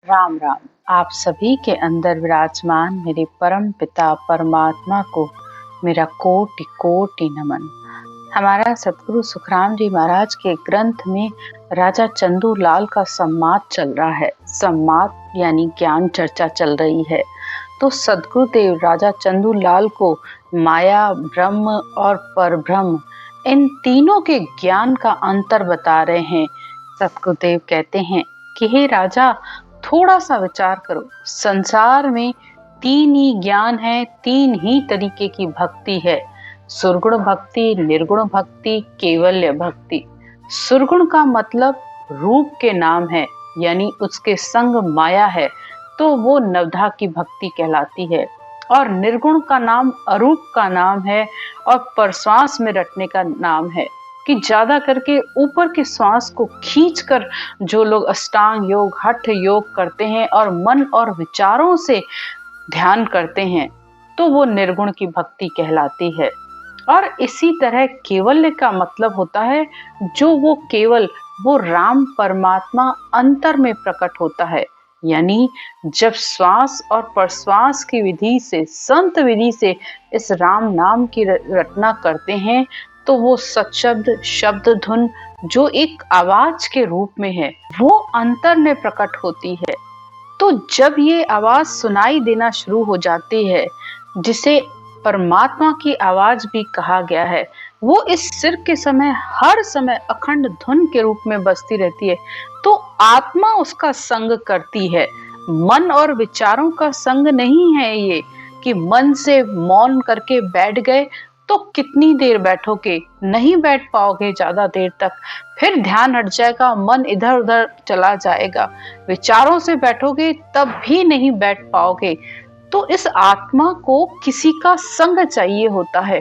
राम राम। आप सभी के अंदर विराजमान मेरे परम पिता परमात्मा को मेरा कोटि कोटि नमन। हमारा सतगुरु सुखराम जी महाराज के ग्रंथ में राजा चंदू लाल का संवाद चल रहा है। संवाद यानी ज्ञान चर्चा चल रही है। तो सदगुरुदेव राजा चंदू लाल को माया, ब्रह्म और परब्रह्म इन तीनों के ज्ञान का अंतर बता रहे हैं। सदगुरुदेव कहते हैं कि हे राजा, थोड़ा सा विचार करो। संसार में तीन ही ज्ञान है, तीन ही तरीके की भक्ति है। सुरगुण भक्ति, निर्गुण भक्ति, केवल्य भक्ति। सुरगुण का मतलब रूप के नाम है, यानी उसके संग माया है, तो वो नवधा की भक्ति कहलाती है। और निर्गुण का नाम अरूप का नाम है और परश्वास में रटने का नाम है, कि ज्यादा करके ऊपर के श्वास को खींचकर जो लोग अष्टांग योग, हठ योग करते हैं और मन और विचारों से ध्यान करते हैं, तो वो निर्गुण की भक्ति कहलाती है। और इसी तरह केवल्य का मतलब होता है जो वो केवल वो राम परमात्मा अंतर में प्रकट होता है। यानी जब श्वास और प्रश्वास की विधि से, संत विधि से इस राम नाम की रचना करते हैं, तो वो सत्शब्द, शब्द धुन जो एक आवाज के रूप में है, वो अंतर में प्रकट होती है। तो जब ये आवाज सुनाई देना शुरू हो जाती है, जिसे परमात्मा की आवाज भी कहा गया है, वो इस सिर के समय हर समय अखंड धुन के रूप में बजती रहती है, तो आत्मा उसका संग करती है। मन और विचारों का संग नहीं है ये, कि मन से मौन करके बैठ गए तो कितनी देर बैठोगे, नहीं बैठ पाओगे ज्यादा देर तक, फिर ध्यान हट जाएगा, मन इधर उधर चला जाएगा। विचारों से बैठोगे तब भी नहीं बैठ पाओगे। तो इस आत्मा को किसी का संग चाहिए होता है।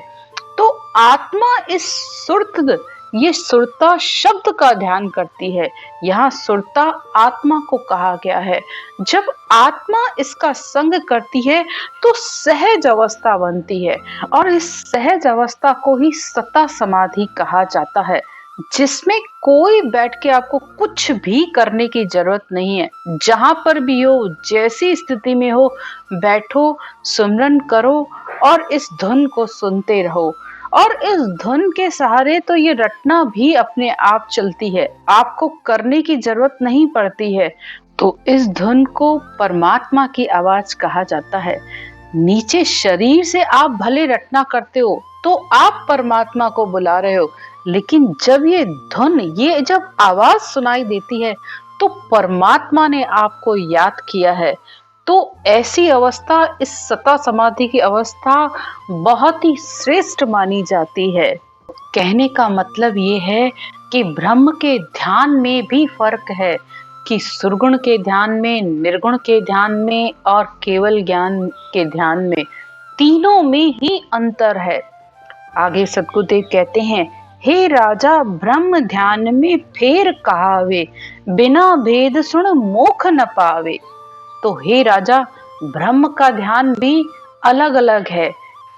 तो आत्मा इस सुरत, ये सुरता शब्द का ध्यान करती है। यहाँ सुरता आत्मा को कहा गया है। जब आत्मा इसका संग करती है तो सहज अवस्था बनती है, और इस सहज अवस्था को ही सता समाधि कहा जाता है, जिसमें कोई बैठ के आपको कुछ भी करने की जरूरत नहीं है। जहां पर भी हो, जैसी स्थिति में हो, बैठो, सुमरन करो और इस धुन को सुनते रहो। और इस धुन के सहारे तो ये रटना भी अपने आप चलती है, आपको करने की जरूरत नहीं पड़ती है। तो इस धुन को परमात्मा की आवाज कहा जाता है। नीचे शरीर से आप भले रटना करते हो तो आप परमात्मा को बुला रहे हो, लेकिन जब ये धुन, ये जब आवाज सुनाई देती है, तो परमात्मा ने आपको याद किया है। तो ऐसी अवस्था, इस सता समाधि की अवस्था बहुत ही श्रेष्ठ मानी जाती है। कहने का मतलब ये है कि ब्रह्म के ध्यान में भी फर्क है, कि सुरगुण के ध्यान में, निर्गुण के ध्यान में और केवल ज्ञान के ध्यान में, तीनों में ही अंतर है। आगे सदगुरुदेव कहते हैं, हे राजा, ब्रह्म ध्यान में फेर कहावे, बिना भेद सुन मोख न पावे। तो हे राजा, ब्रह्म का ध्यान भी अलग अलग है।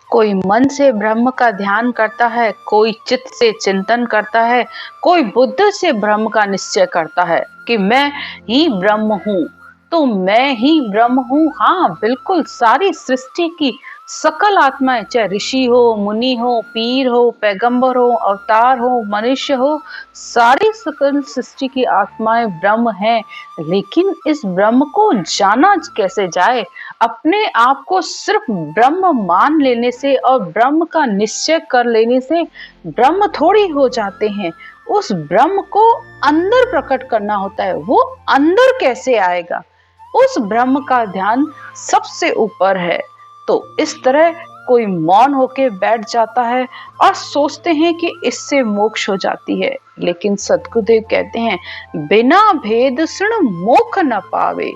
कोई मन से ब्रह्म का ध्यान करता है, कोई चित्त से चिंतन करता है, कोई बुद्धि से ब्रह्म का निश्चय करता है कि मैं ही ब्रह्म हूँ। तो मैं ही ब्रह्म हूँ, हाँ बिल्कुल, सारी सृष्टि की सकल आत्माएं, चाहे ऋषि हो, मुनि हो, पीर हो, पैगंबर हो, अवतार हो, मनुष्य हो, सारी सकल सृष्टि की आत्माएं ब्रह्म हैं। लेकिन इस ब्रह्म को जाना कैसे जाए? अपने आप को सिर्फ ब्रह्म मान लेने से और ब्रह्म का निश्चय कर लेने से ब्रह्म थोड़ी हो जाते हैं। उस ब्रह्म को अंदर प्रकट करना होता है। वो अंदर कैसे आएगा? उस ब्रह्म का ध्यान सबसे ऊपर है। तो इस तरह कोई मौन होके बैठ जाता है और सोचते हैं कि इससे मोक्ष हो जाती है, लेकिन सदगुरुदेव कहते हैं, बिना भेद सुन मोक्ष न पावे।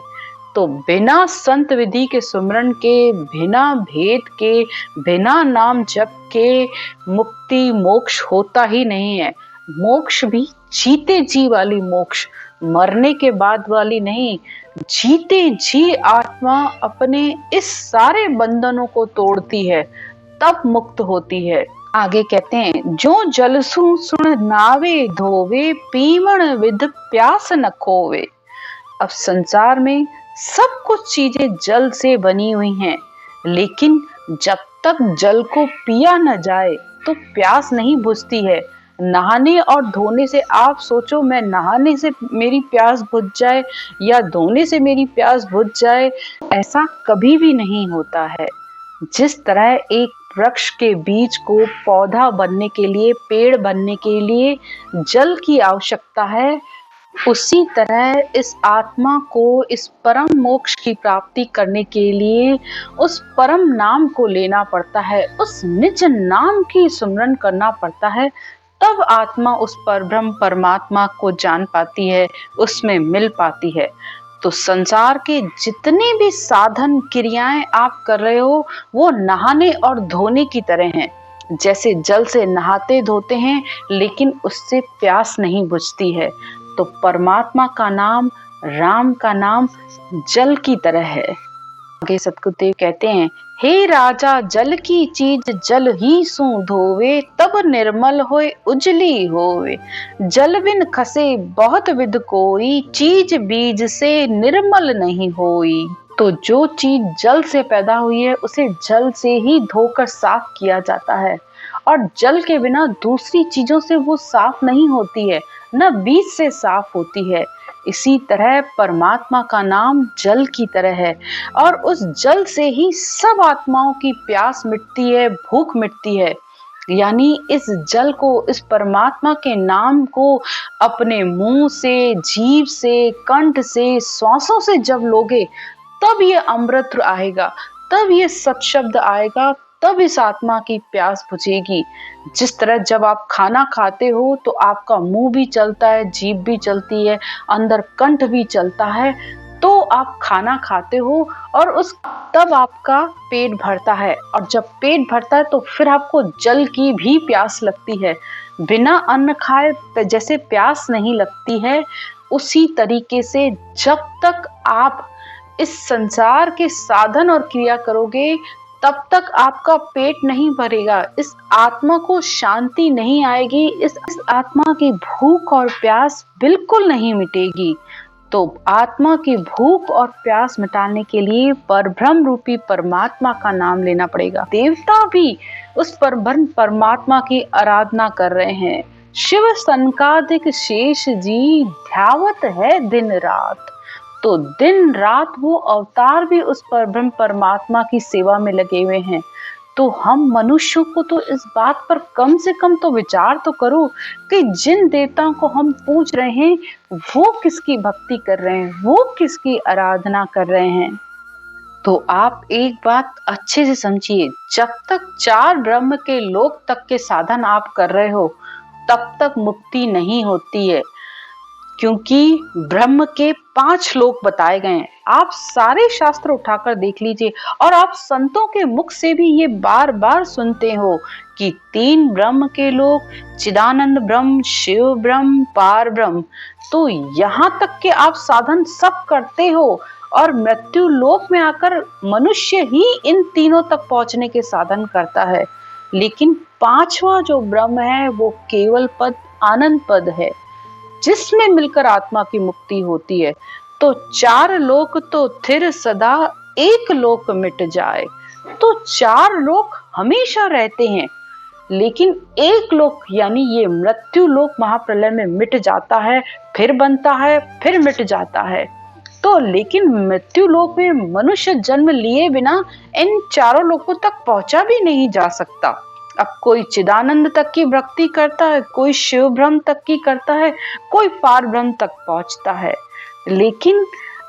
तो बिना संत विधि के सुमरन के, बिना भेद के, बिना नाम जप के मुक्ति, मोक्ष होता ही नहीं है। मोक्ष भी जीते जी वाली मोक्ष, मरने के बाद वाली नहीं। जीते जी आत्मा अपने इस सारे बंधनों को तोड़ती है, तब मुक्त होती है। आगे कहते हैं, जो जलसु सुन नावे धोवे, पीवण विध प्यास न खोवे। अब संसार में सब कुछ चीजें जल से बनी हुई हैं, लेकिन जब तक जल को पिया न जाए तो प्यास नहीं बुझती है। नहाने और धोने से आप सोचो, मैं नहाने से मेरी प्यास बुझ जाए या धोने से मेरी प्यास बुझ जाए, ऐसा कभी भी नहीं होता है। जिस तरह एक वृक्ष के बीज को पौधा बनने के लिए, पेड़ बनने के लिए जल की आवश्यकता है, उसी तरह इस आत्मा को इस परम मोक्ष की प्राप्ति करने के लिए उस परम नाम को लेना पड़ता है, उस निज नाम की सुमरन करना पड़ता है। तब आत्मा उस परब्रह्म परमात्मा को जान पाती है, उसमें मिल पाती है। तो संसार के जितने भी साधन क्रियाएं आप कर रहे हो वो नहाने और धोने की तरह हैं। जैसे जल से नहाते धोते हैं लेकिन उससे प्यास नहीं बुझती है, तो परमात्मा का नाम, राम का नाम जल की तरह है। आगे सतगुरुदेव कहते हैं, हे राजा जल की चीज जल ही सु धोवे, तब निर्मल होए उजली होवे। जल बिन खसे बहुत विध कोई, चीज बीज से निर्मल नहीं होई। तो जो चीज जल से पैदा हुई है उसे जल से ही धोकर साफ किया जाता है, और जल के बिना दूसरी चीजों से वो साफ नहीं होती है, न बीज से साफ होती है। इसी तरह परमात्मा का नाम जल की तरह है, और उस जल से ही सब आत्माओं की प्यास मिटती है, भूख मिटती है। यानी इस जल को, इस परमात्मा के नाम को अपने मुंह से, जीभ से, कंठ से, श्वासों से जब लोगे तब ये अमृत आएगा, तब ये सत्शब्द आएगा, तब इस आत्मा की प्यास बुझेगी। जिस तरह जब आप खाना खाते हो तो आपका मुंह भी चलता है, जीभ भी चलती है, अंदर कंठ भी चलता है, तो आप खाना खाते हो और तब आपका पेट भरता है, और जब पेट भरता है तो फिर आपको जल की भी प्यास लगती है। बिना अन्न खाए जैसे प्यास नहीं लगती है, उसी तरीके से जब तक आप इस संसार के साधन और क्रिया करोगे तब तक आपका पेट नहीं भरेगा, इस आत्मा को शांति नहीं आएगी, इस आत्मा की भूख और प्यास बिल्कुल नहीं मिटेगी। तो आत्मा की भूख और प्यास मिटाने के लिए परब्रह्म रूपी परमात्मा का नाम लेना पड़ेगा। देवता भी उस परब्रह्म परमात्मा की आराधना कर रहे हैं। शिव सनकादिक शेष जी ध्यावत है दिन रात। तो दिन रात वो अवतार भी उस परब्रह्म परमात्मा की सेवा में लगे हुए हैं। तो हम मनुष्यों को तो इस बात पर कम से कम तो विचार तो करो कि जिन देवताओं को हम पूज रहे हैं वो किसकी भक्ति कर रहे हैं, वो किसकी आराधना कर रहे हैं। तो आप एक बात अच्छे से समझिए, जब तक चार ब्रह्म के लोक तक के साधन आप कर रहे हो तब तक मुक्ति नहीं होती है, क्योंकि ब्रह्म के 5 लोक बताए गए हैं। आप सारे शास्त्र उठाकर देख लीजिए, और आप संतों के मुख से भी ये बार बार सुनते हो कि 3 ब्रह्म के लोक, चिदानंद ब्रह्म, शिव ब्रह्म, पार ब्रह्म। तो यहाँ तक के आप साधन सब करते हो, और मृत्यु लोक में आकर मनुष्य ही इन तीनों तक पहुंचने के साधन करता है। लेकिन 5वां जो ब्रह्म है वो केवल पद, आनंद पद है, जिसमें मिलकर आत्मा की मुक्ति होती है। तो 4 लोक तो थिर सदा, एक लोक मिट जाए। तो 4 लोक हमेशा रहते हैं, लेकिन एक लोक यानी ये मृत्यु लोक महाप्रलय में मिट जाता है, फिर बनता है, फिर मिट जाता है। तो लेकिन मृत्यु लोक में मनुष्य जन्म लिए बिना इन 4 लोकों तक पहुंचा भी नहीं जा सकता। अब कोई चिदानंद तक की भक्ति करता है, कोई शिव ब्रह्म तक की करता है, कोई पार ब्रह्म तक पहुंचता है। लेकिन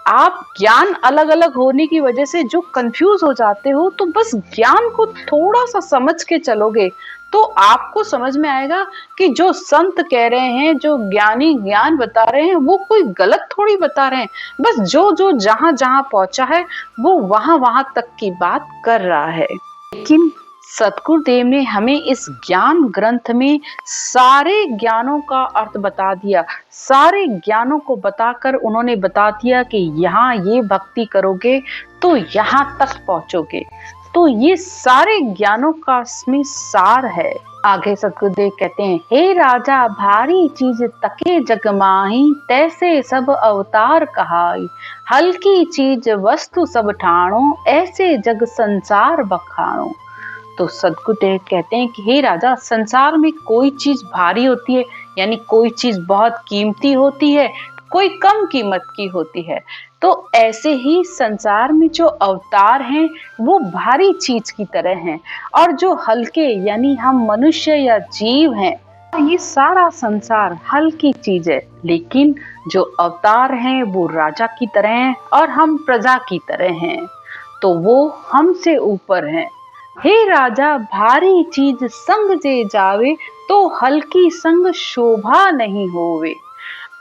आप ज्ञान अलग अलग होने की वजह से जो कंफ्यूज हो जाते हो, तो बस ज्ञान को थोड़ा सा समझ के चलोगे तो आपको समझ में आएगा कि जो संत कह रहे हैं, जो ज्ञानी ज्ञान बता रहे हैं, वो कोई गलत थोड़ी बता रहे हैं। बस जो जो जहां जहां पहुंचा है वो वहां वहां तक की बात कर रहा है। लेकिन सतगुरुदेव ने हमें इस ज्ञान ग्रंथ में सारे ज्ञानों का अर्थ बता दिया। सारे ज्ञानों को बताकर उन्होंने बता दिया कि यहाँ ये भक्ति करोगे तो यहाँ तक पहुंचोगे। तो ये सारे ज्ञानों का इसमें सार है। आगे सतगुरुदेव कहते हैं, हे राजा भारी चीज तके जग माही, तैसे सब अवतार कहाई, हल्की चीज वस्तु सब ठाणो, ऐसे जग संसार बखाणो। तो सदगुरुदेव कहते हैं कि हे राजा, संसार में कोई चीज भारी होती है, यानी कोई चीज बहुत कीमती होती है, कोई कम कीमत की होती है। तो ऐसे ही संसार में जो अवतार हैं वो भारी चीज की तरह हैं, और जो हल्के यानी हम मनुष्य या जीव हैं, ये सारा संसार हल्की चीज है। लेकिन जो अवतार हैं वो राजा की तरह हैं और हम प्रजा की तरह हैं, तो वो हमसे ऊपर हैं। हे राजा भारी चीज संग जे जावे, तो हल्की संग शोभा नहीं होवे।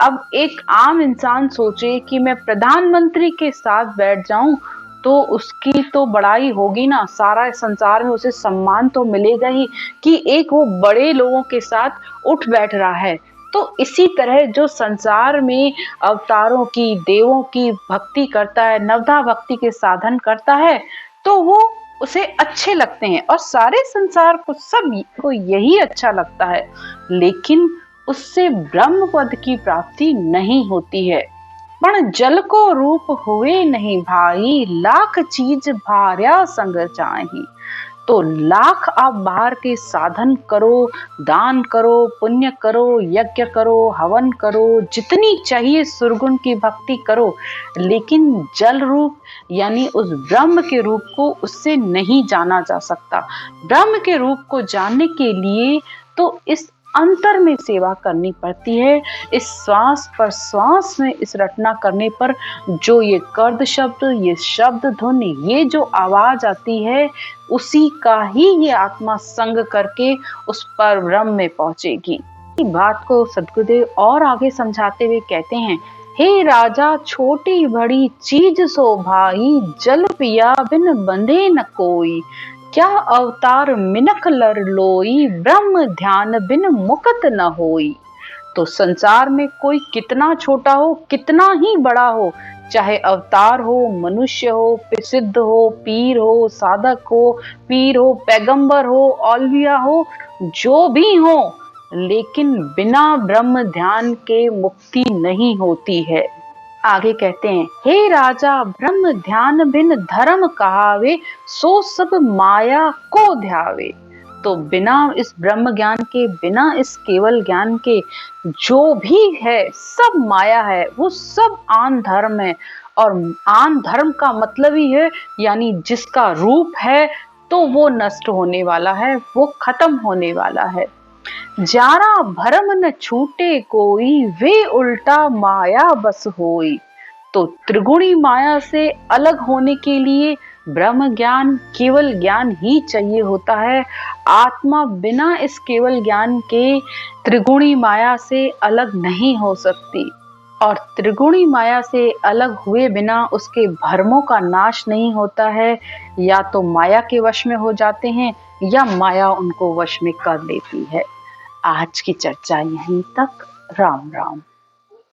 अब एक आम इंसान सोचे कि मैं प्रधानमंत्री के साथ बैठ जाऊं तो उसकी तो बड़ाई होगी ना, सारा संसार में उसे सम्मान तो मिलेगा ही कि एक वो बड़े लोगों के साथ उठ बैठ रहा है। तो इसी तरह जो संसार में अवतारों की, देवों की भक्ति करता है, नवधा भक्ति के साधन करता है, तो वो उसे अच्छे लगते हैं और सारे संसार को, सब को यही अच्छा लगता है। लेकिन उससे ब्रह्म पद की प्राप्ति नहीं होती है। पण जल को रूप हुए नहीं भाई, लाख चीज भार्या संग चाही। तो लाख आप बाहर के साधन करो, दान करो, पुण्य करो, यज्ञ करो, हवन करो, जितनी चाहिए सुरगुण की भक्ति करो, लेकिन जल रूप यानी उस ब्रह्म के रूप को उससे नहीं जाना जा सकता। ब्रह्म के रूप को जानने के लिए तो इस अंतर में सेवा करनी पड़ती है। इस श्वास पर श्वास में इस रटना करने पर जो ये कर्द शब्द, ये शब्द धुन, ये जो आवाज आती है, उसी का ही ये आत्मा संग करके उस पर ब्रह्म में पहुंचेगी। बात को सदगुरुदेव और आगे समझाते हुए कहते हैं, हे राजा छोटी बड़ी चीज सो भाई, जल पिया बिन बंधे न कोई, क्या अवतार मिनख लर लोई, ब्रह्म ध्यान बिन मुक्त न होई। तो संसार में कोई कितना छोटा हो, कितना ही बड़ा हो, चाहे अवतार हो, मनुष्य हो, प्रसिद्ध हो, पीर हो, साधक हो, पीर हो, पैगंबर हो, औलिया हो, जो भी हो, लेकिन बिना ब्रह्म ध्यान के मुक्ति नहीं होती है। आगे कहते हैं, हे राजा ब्रह्म ध्यान बिन धर्म कहावे, सो सब माया को ध्यावे। तो बिना इस ब्रह्म ज्ञान के, बिना इस केवल ज्ञान के जो भी है सब माया है, वो सब आन धर्म है। और आन धर्म का मतलब ही है यानी जिसका रूप है तो वो नष्ट होने वाला है, वो खत्म होने वाला है। जारा भरम न छूटे कोई, वे उल्टा माया बस होई। तो त्रिगुणी माया से अलग होने के लिए ब्रह्म ज्ञान, केवल ज्ञान ही चाहिए होता है। आत्मा बिना इस केवल ज्ञान के त्रिगुणी माया से अलग नहीं हो सकती, और त्रिगुणी माया से अलग हुए बिना उसके भ्रमों का नाश नहीं होता है। या तो माया के वश में हो जाते हैं या माया उनको वश में कर लेती है। आज की चर्चा यहीं तक। राम राम।